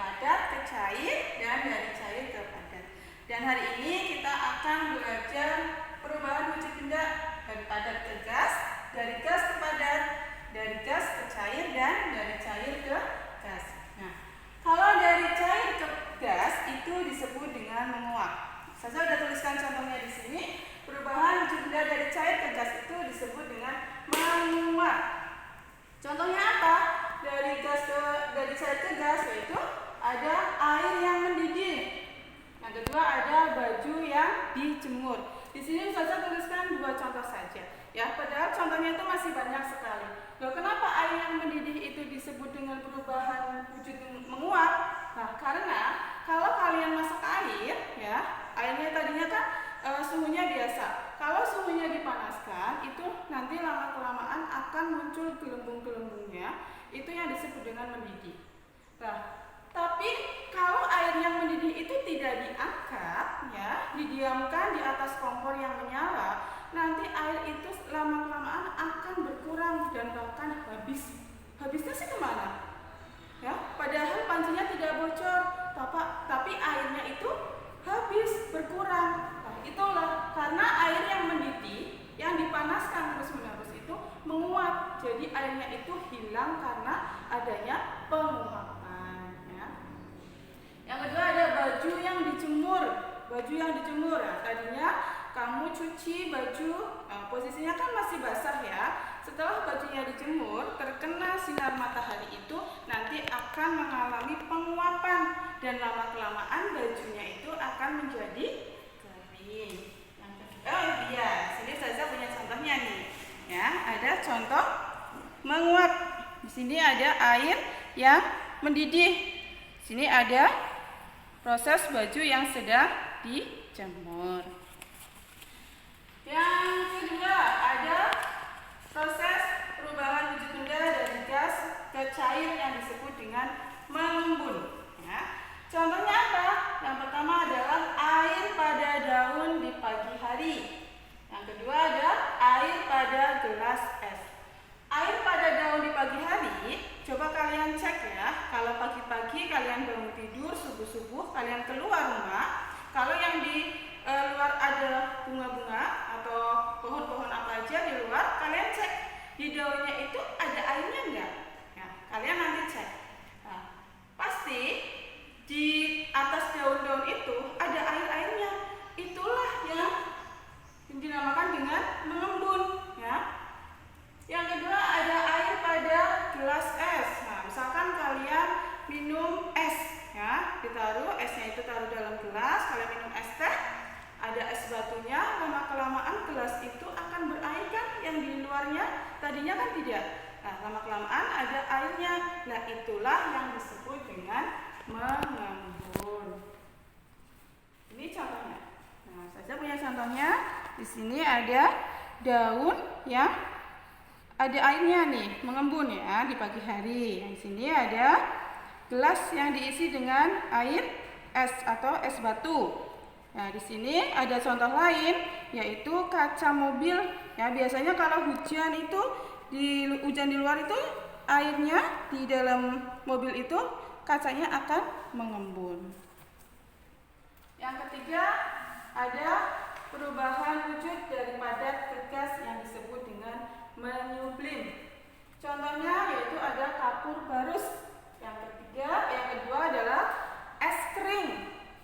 padat ke cair dan dari cair ke padat. Dan hari ini kita akan belajar perubahan wujud benda dari padat ke gas, dari gas ke padat, dari gas ke cair, dan dari cair ke gas. Nah, kalau dari cair ke gas itu disebut dengan menguap. Saya sudah tuliskan contohnya di sini. Perubahan wujud benda dari cair ke gas itu disebut dengan menguap. Contohnya apa? Dari cair ke gas yaitu ada air yang mendidih. Yang kedua ada baju yang dijemur. Di sini saya tuliskan 2 contoh saja. Ya, padahal contohnya itu masih banyak sekali. Loh, kenapa air yang mendidih itu disebut dengan perubahan wujud menguap? Nah, karena kalau kalian masak air, ya, airnya tadinya kan suhunya biasa. Kalau suhunya dipanaskan, itu nanti lama-kelamaan akan muncul gelembung-gelembungnya. Itu yang disebut dengan mendidih. Nah, tapi kalau air yang mendidih itu tidak diangkat, ya, didiamkan di atas kompor yang menyala, nanti air itu lama-kelamaan akan berkurang dan bahkan habis. Habisnya sih kemana? Ya, padahal pancinya tidak bocor, tapi airnya itu habis, berkurang. Nah, itulah karena air yang mendidih, yang dipanaskan terus-menerus itu menguap. Jadi airnya itu hilang karena adanya penguapan. Ya. Yang kedua ada baju yang dijemur. Baju yang dijemur, ya, tadinya kamu cuci baju, posisinya kan masih basah ya. Setelah bajunya dijemur, terkena sinar matahari itu nanti akan mengalami penguapan dan lama-kelamaan bajunya itu akan menjadi kering. Oh iya, sini saya punya contohnya nih. Ya, ada contoh menguap. Di sini ada air yang mendidih. Sini ada proses baju yang sedang dijemur. Yang kedua ada proses perubahan wujud benda dari gas ke cair yang disebut dengan mengembun. Ya. Contohnya apa? Yang pertama adalah air pada daun di pagi hari. Yang kedua ada air pada gelas es. Air pada daun di pagi hari, coba kalian cek ya. Kalau pagi-pagi kalian bangun tidur, subuh-subuh kalian keluar rumah, kalau yang di luar ada bunga-bunga atau pohon-pohon apa aja di luar, kalian cek di daunnya itu ada airnya enggak? Ya, kalian nanti cek. Nah, pasti di atas daun-daun itu ada air-airnya. Itulah yang dinamakan dengan mengembun. Ya. Yang kedua ada air pada gelas es. Nah, misalkan kalian minum es, ya, ditaruh esnya itu taruh dalam gelas. Kalian minum es teh, ada es batunya, lama-kelamaan gelas itu akan berair kan, yang di luarnya tadinya kan tidak. Nah, lama-kelamaan ada airnya. Nah, itulah yang disebut dengan mengembun. Ini contohnya. Nah, saya punya contohnya. Di sini ada daun yang ada airnya nih, mengembun ya di pagi hari. Yang sini ada gelas yang diisi dengan air es atau es batu. Nah, di sini ada contoh lain yaitu kaca mobil. Ya, biasanya kalau hujan itu hujan di luar itu airnya di dalam mobil itu kacanya akan mengembun. Yang ketiga ada perubahan wujud dari padat ke gas yang disebut dengan menyublim. Contohnya yaitu ada kapur barus. Yang kedua adalah es kering.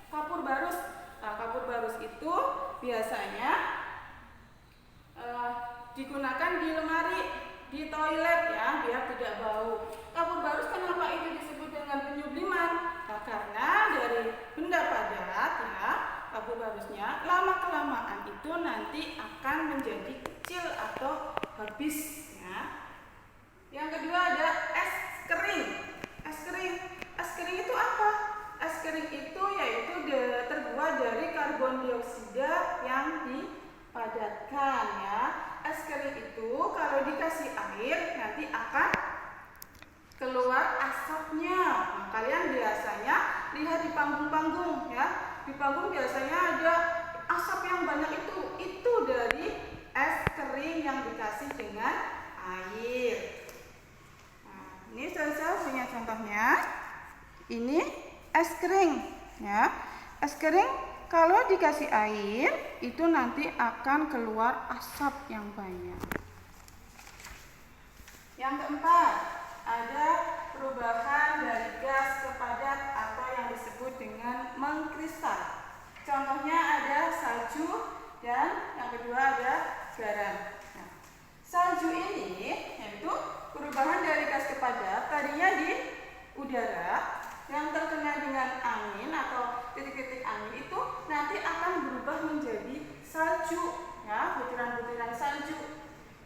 Kapur barus. Nah, kapur barus itu biasanya digunakan di lemari, di toilet ya, biar tidak bau. Kapur barus kenapa itu disebut dengan penyubliman? Nah, karena dari benda padat ya, kapur barusnya lama-kelamaan itu nanti akan menjadi kecil atau habis ya. Yang kedua ada es kering. Es kering itu apa? Es kering itu yaitu terbuat dari karbon dioksida yang dipadatkan ya. Es kering itu kalau dikasih air nanti akan keluar asapnya. Nah, kalian biasanya lihat di panggung-panggung ya. Di panggung biasanya ada asap yang banyak itu dari es kering yang dikasih dengan air. Nah, ini saya punya contohnya. Ini es kering ya. Es kering kalau dikasih air itu nanti akan keluar asap yang banyak. Yang keempat, ada perubahan dari gas ke padat atau yang disebut dengan mengkristal. Contohnya ada salju dan yang kedua ada garam. Nah, salju ini yaitu perubahan dari gas ke padat, tadinya di udara yang terkena dengan angin atau titik-titik angin itu nanti akan berubah menjadi salju ya, butiran-butiran salju.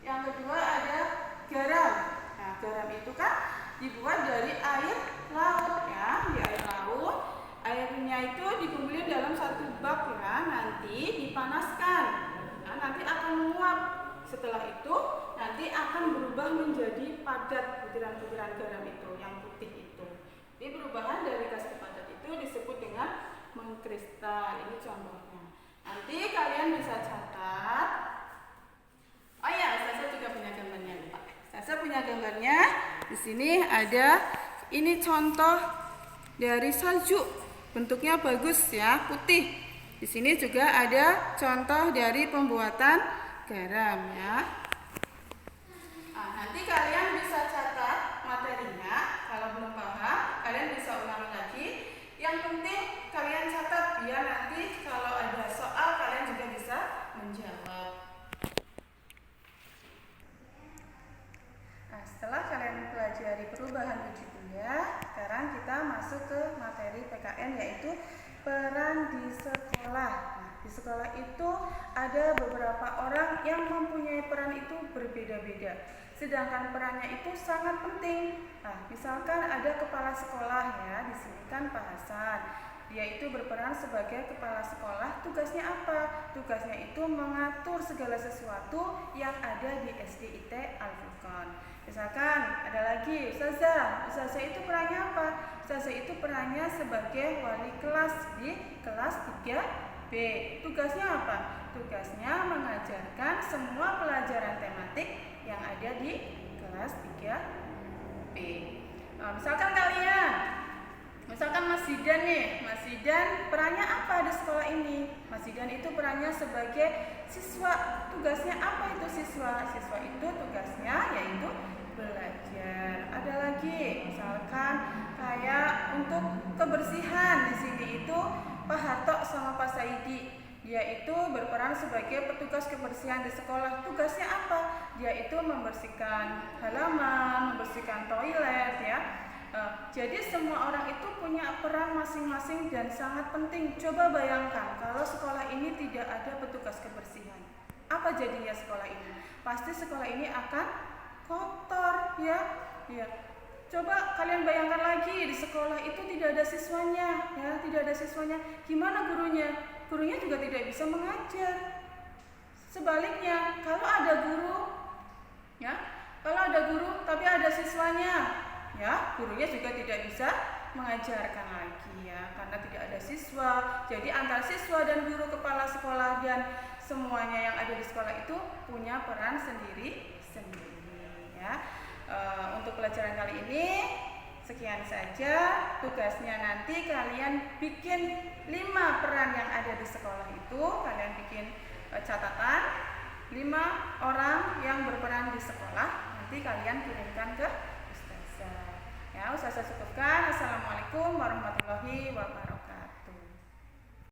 Yang kedua ada garam. Nah, garam itu kan dibuat dari air laut ya, di air laut. Airnya itu dikumpulin dalam satu bak ya, nanti dipanaskan. Nah, nanti akan menguap. Setelah itu nanti akan berubah menjadi padat butiran-butiran garam itu yang putih itu. Jadi perubahan dari gas ke padat itu disebut dengan mengkristal. Ini contohnya. Nanti kalian bisa catat. Oh ya, saya juga punya gambarnya, Pak. Saya punya gambarnya. Di sini ada ini contoh dari salju. Bentuknya bagus ya, putih. Di sini juga ada contoh dari pembuatan garam ya. Nah, nanti kalian bisa catat materinya. Kalau belum paham, kalian bisa ulangi lagi. Yang penting kalian catat biar nanti kalau ada soal kalian juga bisa menjawab. Nah, setelah kalian pelajari perubahan uji kuliah, sekarang kita masuk ke materi PKN yaitu peran di sekolah. Nah, di sekolah itu ada beberapa orang yang mempunyai peran itu berbeda-beda. Sedangkan perannya itu sangat penting. Nah, misalkan ada kepala sekolah ya, di sini kan Pak Hasan. Dia itu berperan sebagai kepala sekolah. Tugasnya apa? Tugasnya itu mengatur segala sesuatu yang ada di SDIT Al-Furqan. Misalkan ada lagi Ustazah. Ustazah itu perannya apa? Ustazah itu perannya sebagai wali kelas di kelas 3B. Tugasnya apa? Tugasnya mengajarkan semua pelajaran tematik yang ada di kelas 3B. Nah, misalkan Mas Zidan nih, Mas Zidan perannya apa di sekolah ini? Mas Zidan itu perannya sebagai siswa. Tugasnya apa itu siswa? Siswa itu tugasnya yaitu belajar. Ada lagi, misalkan kayak untuk kebersihan di sini itu Pak Harto sama Pak Saidi. Dia itu berperan sebagai petugas kebersihan di sekolah. Tugasnya apa? Dia itu membersihkan halaman, membersihkan toilet ya. Jadi semua orang itu punya peran masing-masing dan sangat penting. Coba bayangkan kalau sekolah ini tidak ada petugas kebersihan. Apa jadinya sekolah ini? Pasti sekolah ini akan kotor ya. Coba kalian bayangkan lagi di sekolah itu tidak ada siswanya ya, tidak ada siswanya. Gimana gurunya? Gurunya juga tidak bisa mengajar. Sebaliknya, kalau ada guru tapi ada siswanya, ya, gurunya juga tidak bisa mengajarkan lagi ya, karena tidak ada siswa. Jadi antara siswa dan guru, kepala sekolah dan semuanya yang ada di sekolah itu punya peran sendiri-sendiri ya. Untuk pelajaran kali ini sekian saja. Tugasnya nanti kalian bikin 5 peran yang ada di sekolah itu. Kalian bikin catatan 5 orang yang berperan di sekolah. Nanti kalian kirimkan ke Ustazah. Ya, Ustazah cukupkan. Assalamualaikum warahmatullahi wabarakatuh.